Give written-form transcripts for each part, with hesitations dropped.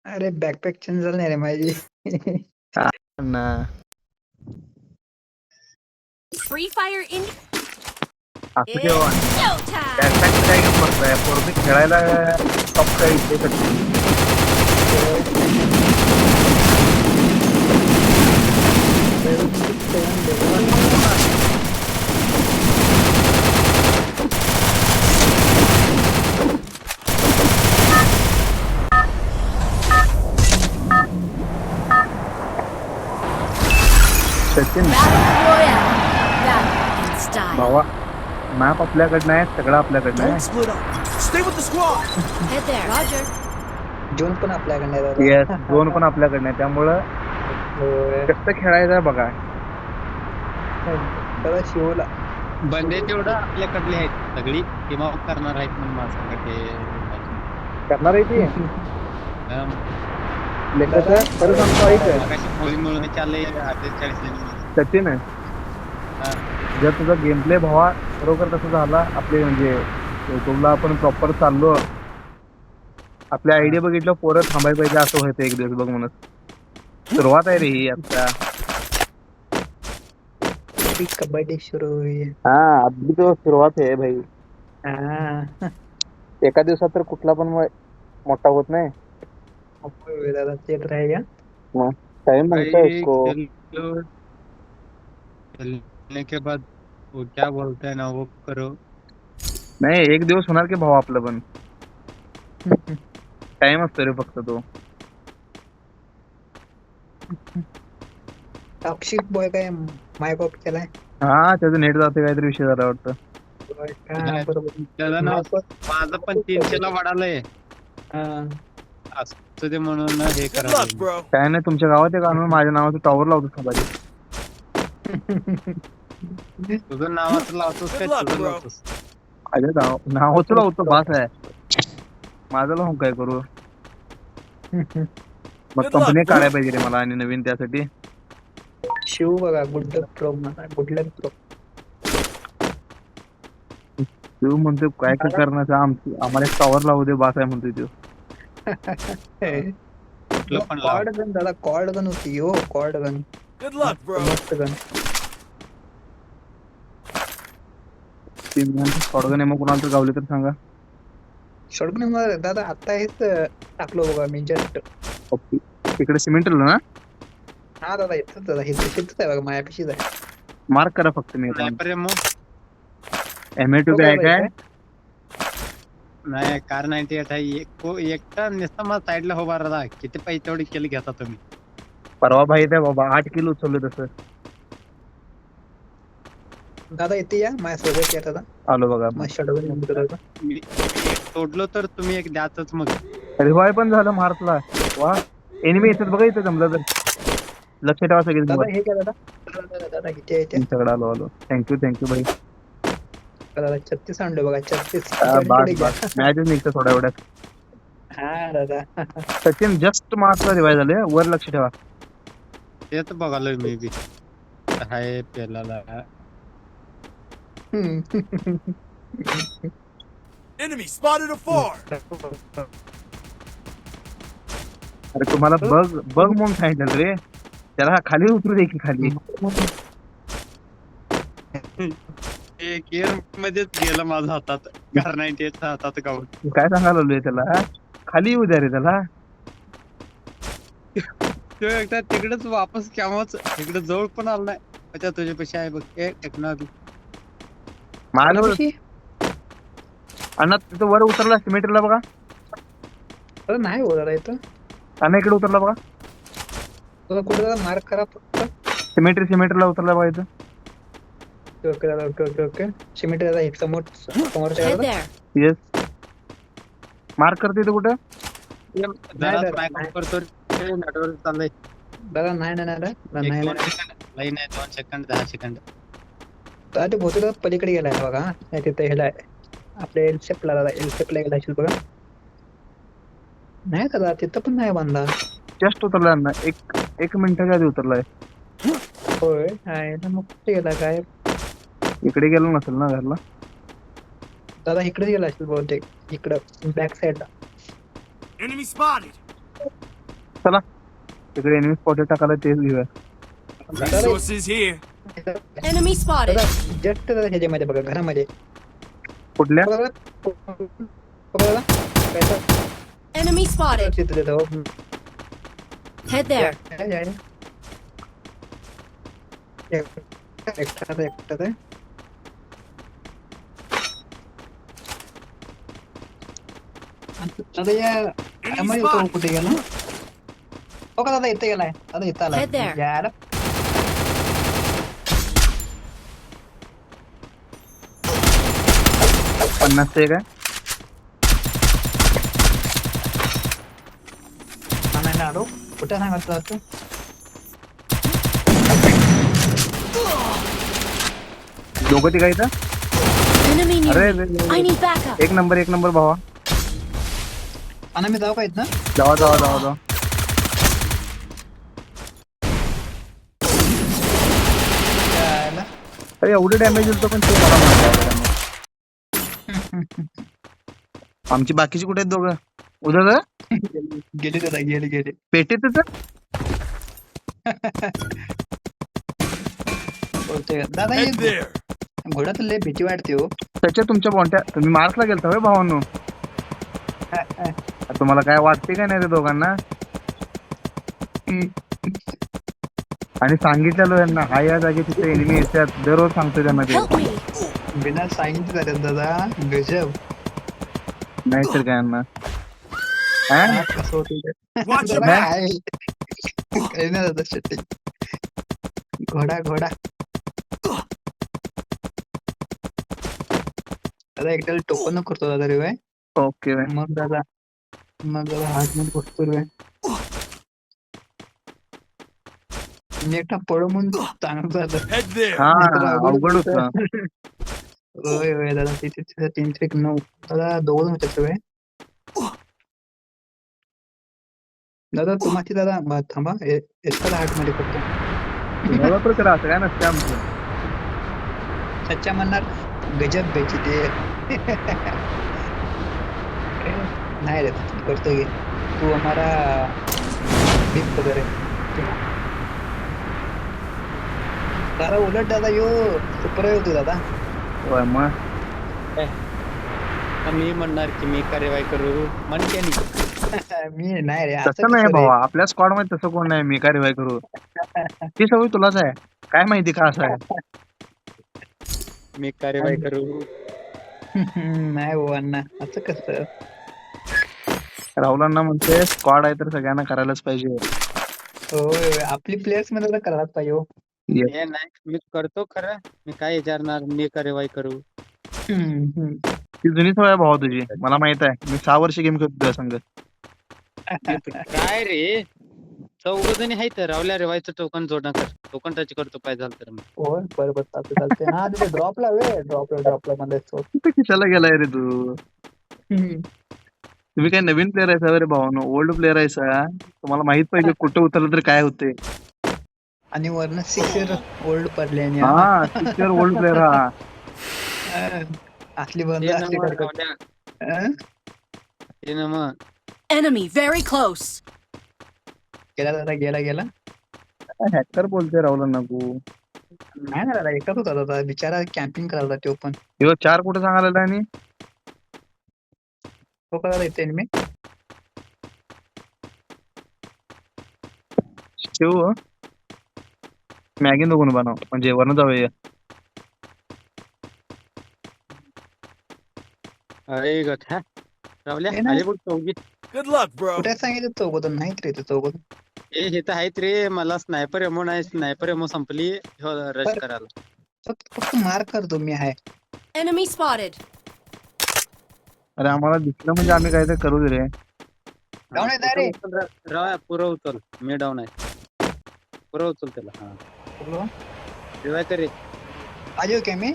अरे backpack change झाली नाही रे माझी. ना Free Fire in असं जेव्हा showtime. बॅकपॅक काय घेऊन बसलाय पोरगी खेळायला टॉप काय इथे Sachin Battle Royale. Battle in style. भावा मॅप आपल्याकडनं आहे सगळं आपल्याकडनं Don't आहे. split up. Stay with the squad. Head there. Roger. जून पण आपल्याकडे आहे दादा. येस दोन पण आपल्याकडनं आहे त्यामुळं होय. कसं खेळायचं बघा. दादा शिवला बंदे तेवढं आपल्याकडले आहेत सगळी टीम अप करणार आहेत म्हणून माझ्याकडे करणार आहे ती लेखाचं खरं सांगतो ऐक मुली मिळून चालले 48 सचिन जर तुझा गेम प्ले भावा बरोबर तसं झाला आपले म्हणजे युट्यूबला आपण प्रॉपर चाललो आपल्या आयडिया बघितलं पोरं थांबायला पाहिजे असं व्हायचं एक दिवस बघ म्हणून सुरुवात आहे रे ही आता. कबड्डी सुरू होईल. हा अगदी तो सुरुवात आहे भाई. हा. एका दिवसात तर कुठला पण मोठा होत नाही. होय दादा ते तर आहे का. टाइम मागता उसको खेलने के बाद वो क्या बोलते हैं ना वो करो. नाही एक दिवस होणार की भाऊ आपलं पण टाइम असतो रे फक्त तो. टॉक्सिक बॉय काय मायक ऑफ केलाय. हा त्याचं नेट जाते काहीतरी विषय झाला वाटतं. होय का, बरोबर. त्याला ना माझं पण 300 ला वाढालंय हा. असं ते म्हणून हे Good करा luck, bro. काय नाही तुमच्या गावात एक आणून माझ्या नावाचं टॉवर लावतो समाधी. तुझं नावाचं लावतोस काय Good luck, तुझं bro. लावतोस अरे नावाचं लावतो बास आहे माझं लावून काय करू मग Good कंपनी luck, काढायला पाहिजे रे मला आणि नवीन त्यासाठी. शिव बघा गुड लक प्रो म्हणा गुड लक प्रो. तू म्हणतो काय काय करण्याचं आम्हाला एक टॉवर लावू दे बास आहे म्हणतोय तू. कुठलं पण लाव. कॉर्ड गन दादा कॉर्ड गन होती यो cord gun. Good luck, bro. मस्त गन. थोडं मग कोणाला तर गावले तर सांगा. शॉर्ट गन दादा आता हेच टाकलो बघा मी जस्ट. इकडे सिमेंट ना हा दादा येतच दादा हे तशीच आहे बघा मायापाशीच आहे. मार्क करा फक्त मी स्नायपर एमओ MA2 काय काय नाही कार 98 आहे एकटा नुसता मला साईडला उभा राहा किती पैसे तेवढे केले घेता तुम्ही. परवा भाई त्या बाबा 8 किलो उचललं तसं. दादा येते या माझ्यासोबत या दादा. आलो बघा. मग शॉर्ट गन दादा. मी एक तोडलो तर तुम्ही एक द्याच मग. रिवाय पण झालं मार्कला. वा एनिमी येतात बघा इथं जमलं तर लक्ष ठेवा दादा सगळे. हे काय दादा दादा दादा किती आहे ते. सगळं आलो थँक्यू भाई. दादा 36 आणलं बघा 36. मॅचच निघतं थोड्या एवढ्यात. हा दादा. सचिन जस्ट मार्कला रिवाय झाले वर लक्ष ठेवा. तेच बघालोय मी बी हाय पेलाला. Enemy spotted afar. अरे तुम्हाला बघ म्हणून सांगितलं रे त्याला खाली उतरू दे की खाली. एक इयर मध्येच गेलं माझ्या हातात कार 98 हातात गावून. काय सांगायला लागलोय त्याला खाली येऊ द्या रे त्याला. तो एकदा तिकडेच वापस केव्हाच इकडे जवळ पण आला नाही. अच्छा तुझ्या पैसे आहे बघ ए टेक्नॉलॉजी माझ्यावर अण्णा तिथं वर उतरला सिमेंटला बघा. दादा नाही हो दादा इथं. अण्णा इकडे उतरला बघा. दादा कुठे दादा मार्क करा फक्त. सिमेंटला उतरला बघा इथं. ओके दादा ओके सिमेंट दादा एक समोरच्या Head दादा. there. येस मार्क करते इथं कुठं. जरा ट्रॅक करतो नेटवर्क चाललंय. दादा नाही नाही 2 सेकंद 10 सेकंद. दादा ते भोसले दादा पलीकडे गेलाय बघा. नाही तिथे ह्याला आपल्या एलसेपला दादा एलसेपला गेला असेल बघा. नाही दादा तिथं पण नाही बांधा. जस्ट उतरला अण्णा एक मिनिटाच्या आधी उतरलाय. होय आहे ना मग कुठे गेला काय. इकडे गेलो नसेल ना घरला. दादा इकडे गेला असेल बहुतेक इकडं बॅक साईडला. Enemy spotted. चला तिकडे एनिमी स्पॉटेड टाकायला तेच घेऊया. Resources here. Enemy spotted. Just ह्याच्यामध्ये बघा घरामध्ये कुठल्या बघा बघा पैसा Enemy spotted. तिथे देतो. Head there. एकटा दादा या घरामध्ये तो कुठे गेला हो का दादा इथे गेलाय दादा इथं आलाय Head there. यार 50 ते काय नाही आलो कुठे सांगत होता तू दोघं तिघा इथं. Enemy near अरे me. Ray, ray, I ray. need backup. एक नंबर भावा. आणि मी जाऊ का इथं जावा. यायला अरे एवढे डॅमेज होतो पण ते मला माहिती आहे. आमची बाकीची कुठे आहेत दोघं उद्या गेले दादा गेले पेटीत बोलतोय दादा Head हे there. घोड्यात लय भीती वाटते हो त्याच्या तुमच्या बॉन्ट्या तुम्ही मार्क्सला गेलता होय भावांनो. तुम्हाला काय वाटते काय नाही रे दोघांना आणि सांगितलेलं यांना हा या जागी तिथे एनिमी येतात दररोज सांगतो त्यांना ते Help me. बिना सांगितलं जातात दादा गजब नाही तर काय यांना कसं होतं ते. Watch your दादा, back. आहे. काही नाही दादा शेट्टी घोडा दादा एकट्याला टोपन करतो दादा रे ओके मग दादा हात मध्ये बसतो रे मी एकटा पळू म्हणून चांगलं दादा Head there. हा अवघड होतं. होय दादा तिथे 3-9 दादा दोन होते सगळे दादा तुम्हाला दादा थांबा एसला हार्ट मध्ये करतो मला तर करा असं काय नसते आमचं. सच्चा म्हणणार गजब बेची ते नाही रे करतो घे तू हमारा बिग वगैरे दादा उलट दादा यो सुपर होतो दादा होय, मग मी म्हणणार की मी कार्यवाही करू म्हणते नाही. मी नाही रे तसं नाही भावा आपल्या स्क्वॉड मध्ये तसं कोण नाही मी कार्यवाही करू ती सवय तुलाच आहे काय माहिती का असं आहे. मी कार्यवाही करू नाही हो अण्णा असं कसं राहुलांना म्हणते स्क्वॉड आहे तर सगळ्यांना करायलाच पाहिजे. होय आपली प्लेयर्स मध्ये तर करायलाच पाहिजे हो हे नाही मी करतो खरं मी काय विचारणार मी कार्यवाही करू ती जुनी सवय आहे भावा तुझी मला माहित आहे मी 6 वर्ष गेम खेळतो तुझ्या संग. काय रे चौघ जणी आहेत रावल्या रेवायचं टोकन जोडणं कर टोकन टच करतो पाहिजे झालं तर होय बरोबर चालते हा तिथे ड्रॉपला ड्रॉपला मध्ये कुठे कशाला गेलाय रे तू तुम्ही काय नवीन प्लेअर आहे रे भावानो ओल्ड प्लेअर आहे सा तुम्हाला माहित पाहिजे कुठं उतरलं तर काय होते. आणि वरनं 6 इयर ओल्ड पडले आणि हा 6 इयर ओल्ड प्लेअर हा असली बंद असली करतात मग Enemy very close. गेला दादा गेला हॅकर बोलते राहुल नको नाही ना दादा एकच होता दादा बिचारा कॅम्पिंग करायला तो पण ह्यो 4 कुठे सांगायला आणि तो करायला येते मी शिव मॅगी नको बनव म्हणजे वरनं जाऊया. अरे गठा रावल्या हे ना. अरे बघ चौघी Good luck, bro. कुठे सांगितलं चौघतून नाहीत रे चौघत हे तर आहेत रे मला स्नायपर एमो नाही स्नायपर एमो संपली रश करायला फक्त मार करतो मी आहे Enemy spotted. अरे आम्हाला दिसलं म्हणजे आम्ही काहीतरी करू दे रे. डाऊन आहे रे राव पुरं उचल मी डाऊन आहे पुरं उचल त्याला हा रिवाय कर रे आजो काय मी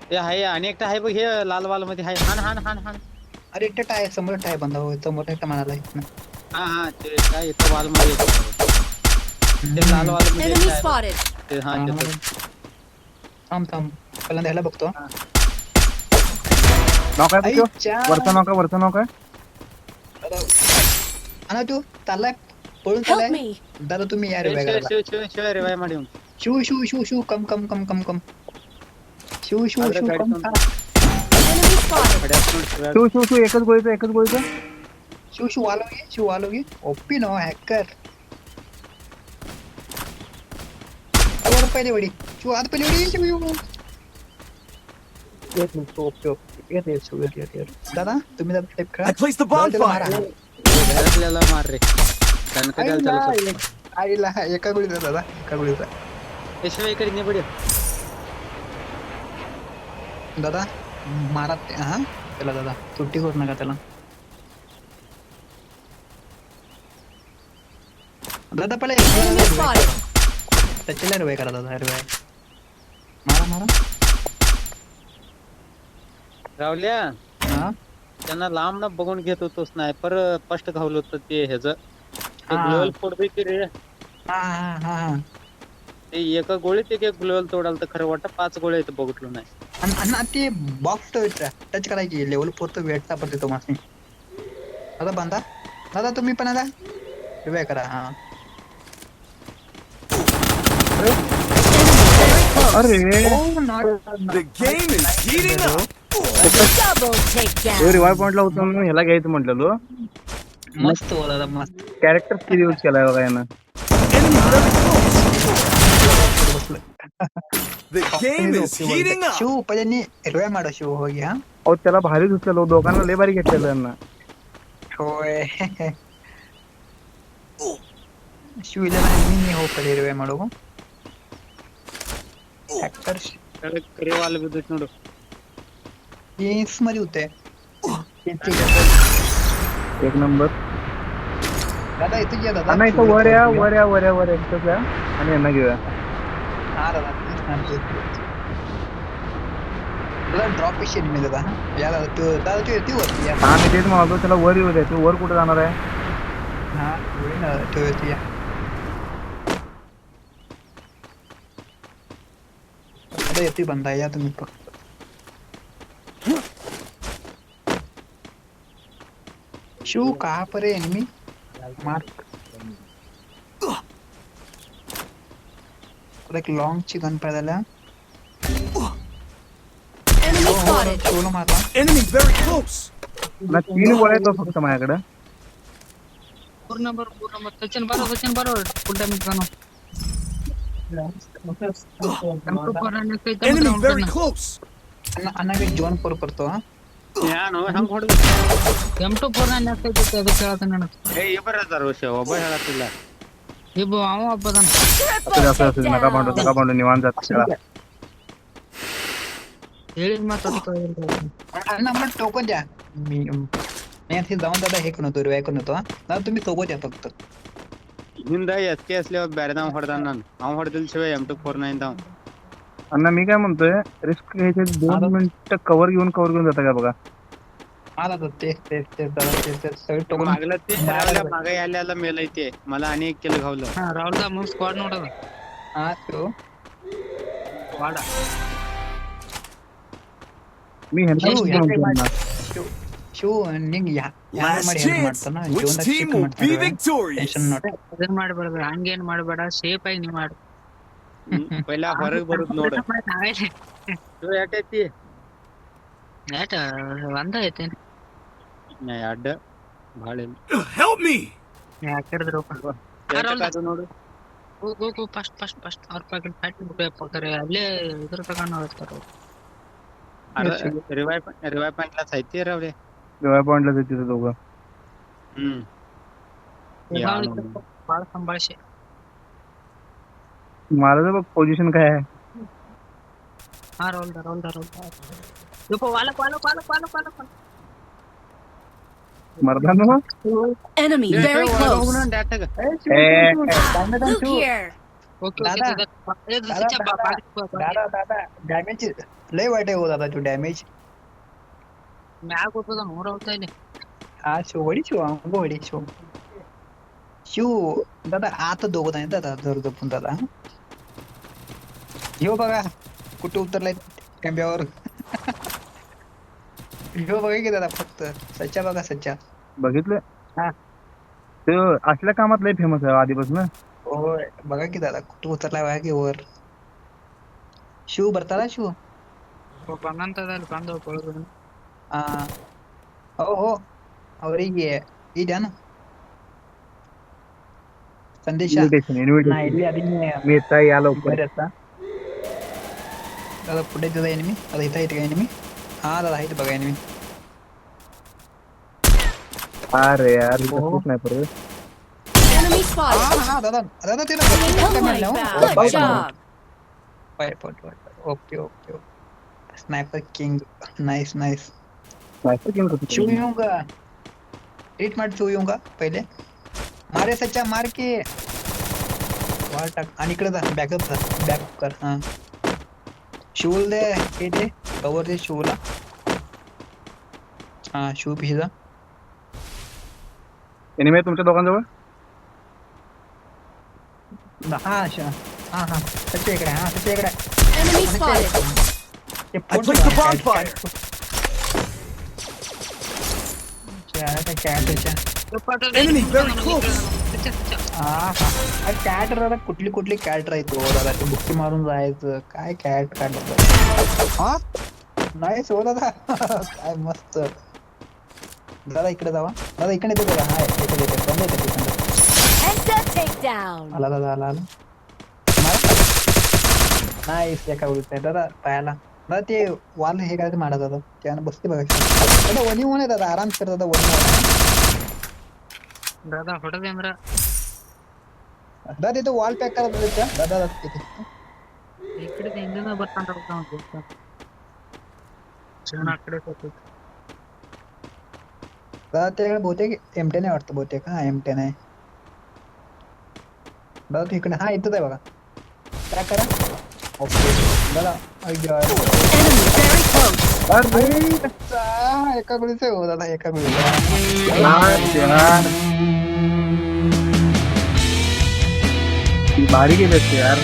ते आहे आणि एकटा आहे बघ हे लाल वाल मध्ये आहे हान अरे एकटा आहे समोर टाय बंद हो समोर टाय म्हणाला हा ते काय येतं वाल मध्ये ते लाल वाल मध्ये Enemy आहे बघ. spotted. ते हा तिथं. थांब पहिल्यांदा ह्याला बघतो नाव काय तुझं? आईच्या. वरचं नाव काय अना तू चाललाय पळून Help चाललाय me. दादा तुम्ही या रे ಶಿವ वेगाला ಶಿವ ಶಿವ ಶಿವ ರಿವೈವ್ ಮಾಡಿ ಅವ್ನು. शिव शिव शिव शिव कम कम कम कम कम शिव शिव आलं शिव गाडी कम थांब. Enemy spotted. कड्यात सोड शिव्या. शिव एकच गोळीचं शिव आलोगे ओपी नो हॅकर अरे पहिले वडी शिव आता पहिले वडी शिव येत ओके येत दादा तुम्ही दादा टाईप करा I placed the bonfire. घरातल्याला मार रे. कणक द्यायला चालू कर. आईला एका गोळीचा दादा एका गोळीचा ए, शिवा इकडे नाही पडे. दादा मारा हा त्याला दादा सुट्टी करू नका त्याला दादा पहिले Enemy spotted. त्याच्याला रिवाय करा दादा रिवाय मारा रावल्या हा त्यांना लांब ना बघून घेत होतो स्नायपर फर्स्ट घावलं होतं ते ह्याच हा. ग्लोअल फोडतोय की रे. हा ते एका गोळीत एक ग्लोअल तोडाल तर खरं वाटतं 5 गोळ्या इथं बघितलं नाही. आणि ते बॉक्स टच करायची लेवल 4 तो वेट सापडते तो मासे दादा बांधा दादा तुम्ही पण आता रिवाय करा हा Very close. अरे The game is heating up. Double takedown. रिवाय पॉइंटला होतो म्हणून ह्याला घ्यायचं म्हटलेलो मस्त हो दादा मस्त कॅरेक्टर स्किल यूज केलाय बघा यानं The game is heating up. Shiv पहिले रिवाय माडो शिव हो घ्या अहो त्याला भारी धुतलेलो दोघांना लय भारी घेतलेलं यांना होय शिवला मी हो पहिले रिवाय माडो हॅकर करेवाल बिद्दत नोಡು. गेम्स मध्ये होते एक नंबर दादा इथे घ्या दादा आणि इथं वर एकच या आणि यांना घेऊया हा दादा दादा ड्रॉप विषय मी दादा या दादा तू येते वरती या हा मी तेच म्हणालो त्याला वर येऊ द्या ते वर कुठे जाणार आहे हा होईल ना तू येते या आता येते बंदा या तुम्ही फक्त शिव कहाँ पर है एनिमी मार्क एक लॉन्ग ची गन पाहिला Enemy spotted. शिवला मारला Enemy very close. ना 3 गोळ्या आहेत फक्त माझ्याकडे पूर्ण सचिन बरोबर फुल डॅमेज बनव Enemy very close. अन्ना काही जॉन पर करतो हा ಏನು ಹಂಗ್ ಹೊಡೆದು M24 ಅದು ಕೇಳತಾನ ಏ ಇಬ್ಬರ ಅದಾರ ಶಿವ ಒಬ್ಬ ಹೇಳತ್ತಿಲ್ಲ. ಇಬ್ಬ ಅವ ಒಬ್ಬದಾನ असं असं नका भांडू निवांत जात त्याला ಹೇಳಿದ ಮಾತಾಡ್ತಾ अन्ना मला टोकन द्या मी इथे जाऊन दादा हे करून होतो रिवाय करून होतो हा दादा तुम्ही सोबत या फक्त ಹಿಂದ ಎಸ್ ಕೆ ಎಸ್ಲಿ ಬ್ಯಾರೆದವ್ ಹೊಡೆದಾನ ನಾನು ಅವ ಹೊಡೆದಿಲ್ಲ ಶಿವ M249 ಅವ. अण्णा मी काय म्हणतोय रिस्क घ्यायचे 2 मिनिटं कव्हर घेऊन जाता का बघा हा दादा तेच दादा तेच सगळे टोकन मागलं ते रावल्या मागे आल्याला मेल ಐತೆ मला आणि 1 किल घावलं. ಹಾ ರಾಹುಲ್ ದಾ ಮುಂದ್ ಸ್ಕ್ವಾಡ್ ನೋಡದ हा तो ವಾಡ मी ह्यांना शिव किती म्हणतो अण्णा? ಶಿವ ನಿಂಗೆ Last chance. Which team will be victorious? Tension not ಅದನ್ನ ಮಾಡಬೇಡ ಹಂಗೇನ್ ಮಾಡಬೇಡ ಸೇಫ್ ಆಗಿ ನೀ ಮಾಡು पहिला ಹೊರಗೆ ಬರುದು ನೋಡು. ಶಿವ ಯಾಕೈತಿ ಯಾಟ ಒಂದ ಐತೆ ನಾ ಅಡ್ಡ ಭಾಳ ಇಲ್ಲ. Help me. ಯಾಕಡ್ದ್ರಪ್ಪ ಅದು ನೋಡು ಗೋ ಫಸ್ಟ್ ಅವ್ರ ಪ್ಯಾಕೆಟ್ ಪಕ್ಕರೆ ಅಲ್ಲೇ ಇದ್ರ ತಗೊಂಡ್ ಹೋಗ್ತಾರ रिवाय पॉइंटलाच आहे ते रावले. रिवाय पॉइंटला तिथे दोघं ಬಾಳ ಸಂಭಾಷೆ माझं बघ पोझिशन काय आहे ಹಾ ರೋಲ್ ಯಪ್ಪ ವಾಲಕ್ मर्दानो Enemy very close. Look here. Okay दादा डॅमेज लय वाईट आहे हो दादा तो डॅमेज ಮ್ಯಾಗ ಹೋಗ್ತದ 100 ಹೋಗ್ತಾ ಇಲ್ಲಿ हा शिव वडी शिव दादा आता दोघं नाही दादा जर जपून दादा ह्यो बघा कुठे उतरलाय कॅम्ब्यावर ह्यो बघा की दादा फक्त सच्चा बघा सच्चा बघितलं हा तो असल्या कामात लय फेमस आहे आधीपासून. होय बघा की दादा कुठं उतरलाय बघा की वर. शिव ಬರ್ತಾರಾ ಶಿವ? ಬಂದಂತದಲ್ಲಿ ಬಂದು ಆ ಓಹೋ ಅವರಿಗೆ ಇದೇನು ಸಂದೇಶ? ನಾ इन्व्हिटेशन ಇಲ್ಲಿ ಅದನ್ನೇ मी येता या लवकर. बरं आता दादा पुढे दादा एनिमी आता इथं आहेत का एनिमी? हा दादा आहेत बघा एनिमी. अरे यार हो. खूप नाही पर Enemy हा spotted. हा दादा दादा ते Oh my god. Good job. Okay okay okay sniper king nice nice. Sniper king कुठे शिव येऊ का? ट्रीट मार शिव येऊ का पहिले? मारे सच्चा मार के वार टाक आणि इकडे जा बॅकअप कर हा. शिवल दे हे दे कवर दे शिवला. हा शिव पिशे जा. एनिमी आहे तुमच्या दोघांजवळ. हा हा हा सच्चा इकडे हा सच्चा इकडे. Enemy spotted. ते I placed the bonfire. Enemy very close. Cat दादा कुठली कुठली कॅट राहतो दादा ते बुक्की मारून जायचं काय कॅट काढलं हा नाही सो दादा काय मस्त. दादा इकडे जावा दादा इकडे येतो दादा हा येतो येतो बंद येते तिकडे. Headshot takedown. आला दादा आला आला नाही एका उलट आहे दादा पायाला. दादा ते वाल हे काय मारा दादा त्यानं बसते बघा दादा वनी होऊन आहे दादा आराम कर दादा वनी दादा ಹೊಡೆದೆ ಅಂದ್ರ दादा तिथं वॉल पॅक करा दादा दादा तिथे ಈ ಕಡೆ ಹಿಂದಿನ ಬರ್ತಾನ ಶಿವನ ಆ ಕಡೆ ಹೋಗ್ತೈತಿ. दादा त्याकडे बहुतेक M10 आहे वाटतं बहुतेक हा M10 आहे. दादा तू इकडे हा इथंच आहे बघा काय करा ओके दादा Enemy very close. अरे एका गोळीच हो दादा एका गोळीचा. यार भारी गेले यार.